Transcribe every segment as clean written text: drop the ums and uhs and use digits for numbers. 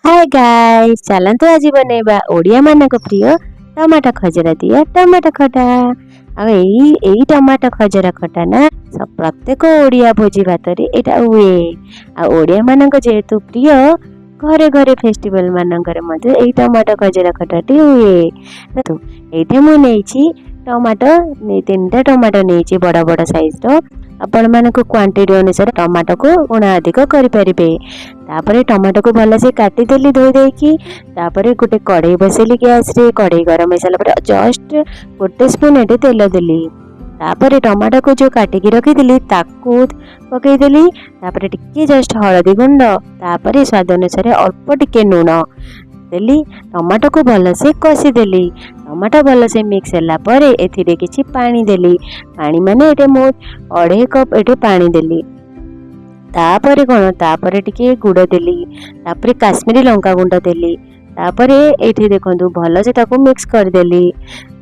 Hi guys चलते आज बनैबा ओडिया मानक प्रिय टमाटो खजरा दिया टमाटो खटा। एई टमाटो खजरा खटा ना सब प्रत्येक ओडिया भोजी भात एटा हुए। आ ओडिया मानक जेहेतु प्रिय घरे घरे फेस्टिवल मानकर मध्य एई टमाटो खजरा खटाटी हुए। तो एठे मु नेइछि टमाटो तीनटा टमाटो नेइछि बड़ बड़ साइज रो। आपण मानक क्वांटिटी अनुसार टमाटो को उणा अधिक करि परिबे। तापरे टमाटो को भल से काटी देली धोई देकी। तापरे गोटे कढ़ई बसेली गैस रे। कढ़ई गरम होइसाला परे जस्ट गोटे स्पून एटे तेल देली। तापरे टमाटो को जो काटिकी रखी ताकू पकई देली। तापरे टिके जस्ट हळदी गुंड तापरे स्वाद अनुसार अल्प टिके लूण देली। टमाटो को भल से कषी देली। टमाटो भल से मिक्स होला परे एथिरे किछि पानी देली। पानी माने एटे मु 2.5 कप एटे पानी देली। तापरे कोन तापरे टिके गुड़ देली। तापरे काश्मीरी लंका गुंड देली। तापरे एठी देखंतु भल से ताको मिक्स कर देली।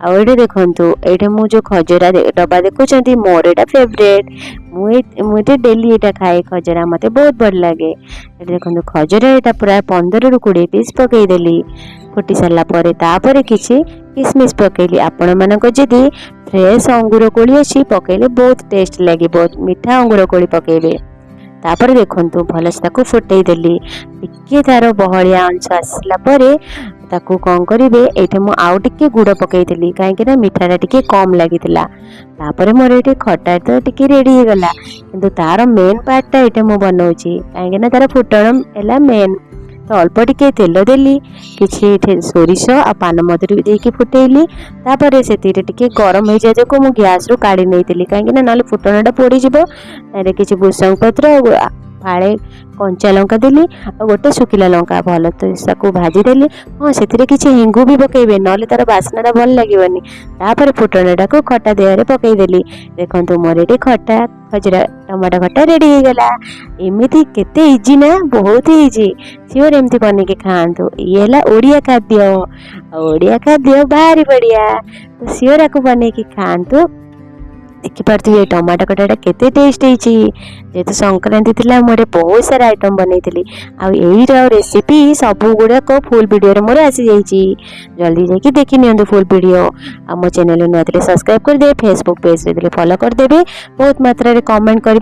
आ एठी देखंतु एठी मु जो खजरा डब्बा देखुचंती मोर एटा फेवरेट। मुझे डेली एटा खाए खजरा मते बहुत भल लागे। एठी देखंतु खजरा एटा पूरा 15 रु 20 पीस पकई देली। फुटी सारा परे तापरे किछि किसमिस पकईली। आपण मानक जदी फ्रेश अंगूर कोली अछि पकईले बहुत टेस्ट लागे। बहुत मीठा अंगूर कोली पकईबे। तापर देखंतु भल से ताको फुटई देली। टिके तार बहलिया अंश आसला परे ताको कौन करिवे एठे मु आउ टिके गुड़ पकई देली काहेकि ना मिठाटा टिके कम लागितिला। तापर मोर एठे खटा तो टिके रेडी हो गला। किंतु तार मेन पार्टटा एठे मु बनौची काहेकि ना तार फुटण एला मेन। तो अल्प टिके तेल देली किछि सोरिष आ पान मधुरी देकी फुटेइली। तापर सेतिरे टिके गरम हो जाय जको मु गैस रो काढी नेइतिली काहेकि ना नाले फुटणटा पोड़ी जिवो। तारे किछि भुसंग पत्र फाळे कंचा लंका देली आ गोटे सुखिला लंका भल तो साकू भाजी देली। हाँ सेतिरे किछि हिंगु भी पकेइबे नले तार बासनाटा भल लागिवनी। तापर फुटणटा को खटा देहरे पकेइ देली। देखंतु मोर एठी खटा खजरा टमाटो खटा रेडी हो गला। एमिति केते इजी ना बहुत इजी। सियोर एमती बने के खांतु। ये हला ओडिया खाद्य। ओडिया खाद्य भारी बढ़िया। तो सियोर आकु बने के खांतु। देखि पारथि टमाटो खटाटा केते टेस्ट होइछि। जेतु संक्रांति थिला मोरे बहुत सारा आइटम बनैथिली। आ एही रेसिपी सब गुडा को फुल वीडियो रे मोरे आसी जाइछि। जल्दी जाके देखि नियंतु फुल वीडियो। आ मो चैनल न सब्सक्राइब कर दे। फेसबुक पेज रे फॉलो कर देबे। बहुत मात्रा रे कमेंट कर